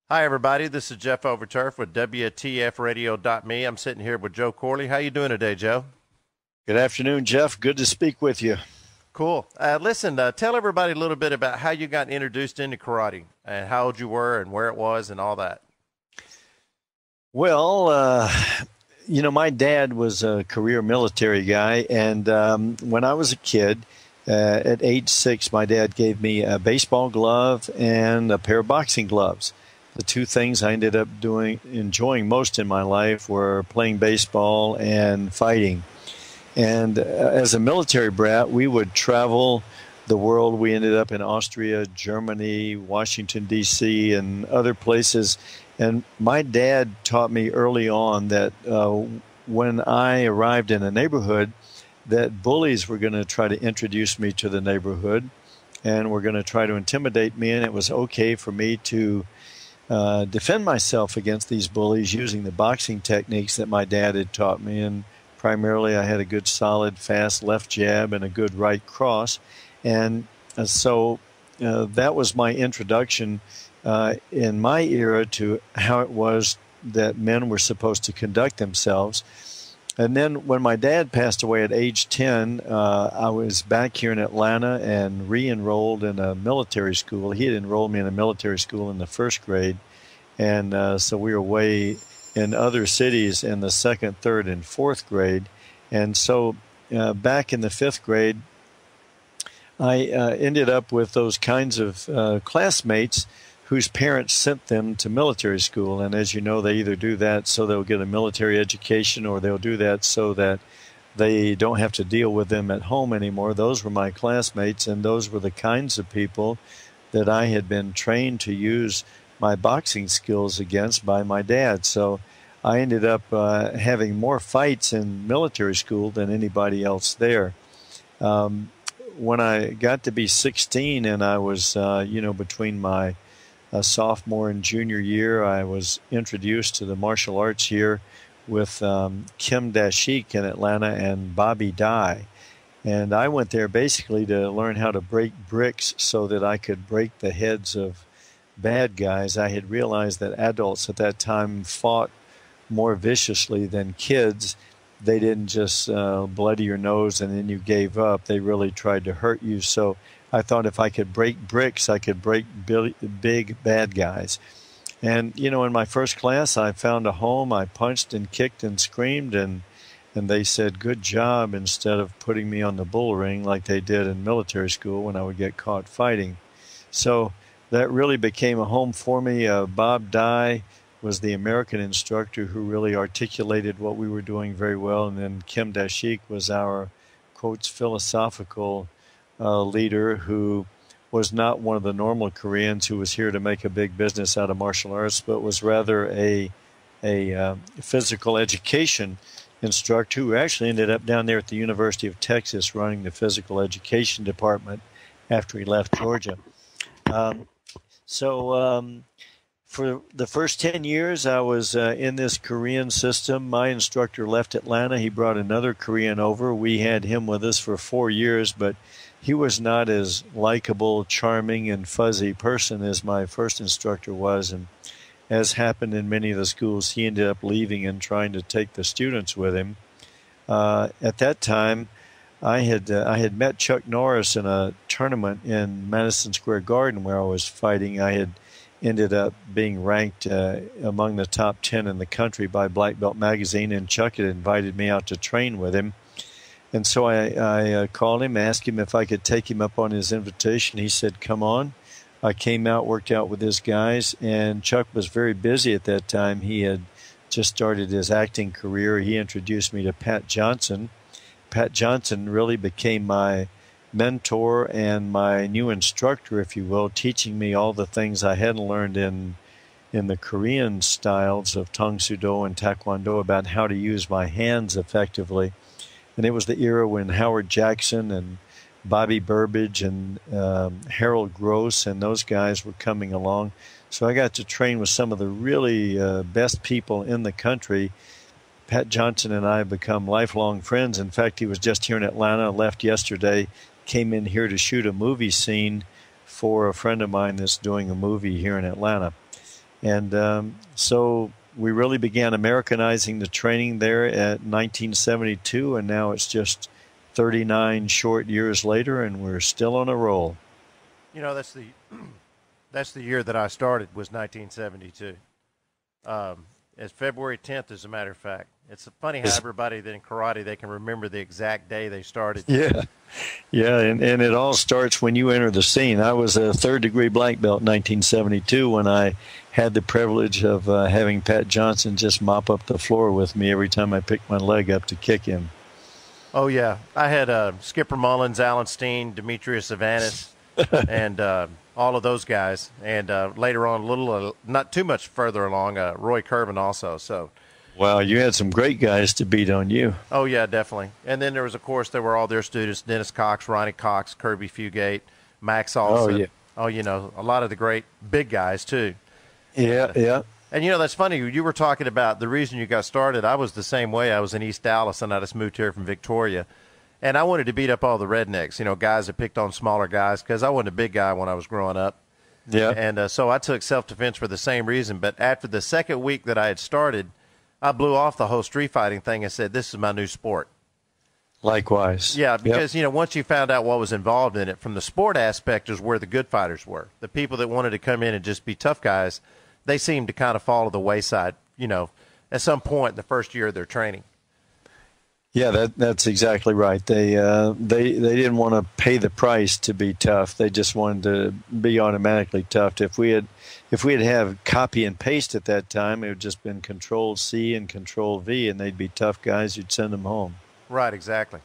Hi, everybody. This is Jeff Overturf with WTFradio.me. I'm sitting here with Joe Corley. How you doing today, Joe? Good afternoon, Jeff. Good to speak with you. Cool. Listen, tell everybody a little bit about how you got introduced into karate and how old you were and where it was and all that. Well, my dad was a career military guy, and when I was a kid, at age 6, my dad gave me a baseball glove and a pair of boxing gloves. The two things I ended up enjoying most in my life were playing baseball and fighting. And as a military brat, we would travel the world. We ended up in Austria, Germany, Washington, D.C., and other places. And my dad taught me early on that when I arrived in a neighborhood, that bullies were going to try to introduce me to the neighborhood and were going to try to intimidate me. And it was okay for me to defend myself against these bullies using the boxing techniques that my dad had taught me. And primarily, I had a good, solid, fast left jab and a good right cross. And so that was my introduction in my era to how it was that men were supposed to conduct themselves. And then when my dad passed away at age 10, I was back here in Atlanta and re-enrolled in a military school. He had enrolled me in a military school in the first grade. And so we were away in other cities in the second, third, and fourth grade. And so back in the fifth grade, I ended up with those kinds of classmates whose parents sent them to military school. And as you know, they either do that so they'll get a military education, or they'll do that so that they don't have to deal with them at home anymore. Those were my classmates, and those were the kinds of people that I had been trained to use my boxing skills against by my dad. So I ended up having more fights in military school than anybody else there. When I got to be 16 and I was, between my sophomore and junior year, I was introduced to the martial arts here with Kim Dashik in Atlanta and Bobby Dye. And I went there basically to learn how to break bricks so that I could break the heads of bad guys. I had realized that adults at that time fought more viciously than kids. They didn't just bloody your nose and then you gave up. They really tried to hurt you. So I thought if I could break bricks, I could break big bad guys. And, in my first class, I found a home. I punched and kicked and screamed, and they said, "Good job," instead of putting me on the bull ring like they did in military school when I would get caught fighting. So that really became a home for me. Bob Dye was the American instructor who really articulated what we were doing very well. And then Kim Dashik was our quotes philosophical leader, who was not one of the normal Koreans who was here to make a big business out of martial arts, but was rather a physical education instructor who actually ended up down there at the University of Texas running the physical education department after he left Georgia. For the first 10 years, I was in this Korean system. My instructor left Atlanta. He brought another Korean over. We had him with us for 4 years, but he was not as likable, charming, and fuzzy person as my first instructor was. And as happened in many of the schools, he ended up leaving and trying to take the students with him. At that time, I had met Chuck Norris in a tournament in Madison Square Garden where I was fighting. I had ended up being ranked among the top 10 in the country by Black Belt Magazine, and Chuck had invited me out to train with him. And so I called him, asked him if I could take him up on his invitation. He said, "Come on." I came out, worked out with his guys, and Chuck was very busy at that time. He had just started his acting career. He introduced me to Pat Johnson. Pat Johnson really became my mentor and my new instructor, if you will, teaching me all the things I hadn't learned in the Korean styles of Tang Soo Do and Taekwondo about how to use my hands effectively. And it was the era when Howard Jackson and Bobby Burbage and Harold Gross and those guys were coming along. So I got to train with some of the really best people in the country. Pat Johnson and I have become lifelong friends. In fact, he was just here in Atlanta, left yesterday, came in here to shoot a movie scene for a friend of mine that's doing a movie here in Atlanta. And so we really began Americanizing the training there at 1972, and now it's just 39 short years later, and we're still on a roll. You know, that's the year that I started, was 1972. It's February 10th, as a matter of fact. It's funny how everybody that in karate, they can remember the exact day they started. Yeah, and it all starts when you enter the scene. I was a third-degree black belt in 1972 when I had the privilege of having Pat Johnson just mop up the floor with me every time I picked my leg up to kick him. Oh, yeah. I had Skipper Mullins, Alan Steen, Demetrius Avanis, and all of those guys. And later on, a little, not too much further along, Roy Kervin also. So, wow, you had some great guys to beat on you. Oh, yeah, definitely. And then there was, of course, there were all their students, Dennis Cox, Ronnie Cox, Kirby Fugate, Max Olson. Oh, yeah. Oh, you know, a lot of the great big guys, too. Yeah. And, you know, that's funny. You were talking about the reason you got started. I was the same way. I was in East Dallas, and I just moved here from Victoria. And I wanted to beat up all the rednecks, you know, guys that picked on smaller guys, because I wasn't a big guy when I was growing up. Yeah. And so I took self-defense for the same reason. But after the second week that I had started, I blew off the whole street fighting thing and said, this is my new sport. Likewise. Yeah, because, you know, once you found out what was involved in it, from the sport aspect is where the good fighters were. The people that wanted to come in and just be tough guys, they seemed to kind of fall to the wayside, you know, at some point in the first year of their training. Yeah, that's exactly right. They didn't want to pay the price to be tough. They just wanted to be automatically tough. If we had have copy and paste at that time, it would just been Control C and Control V, and they'd be tough guys. You'd send them home. Right, exactly.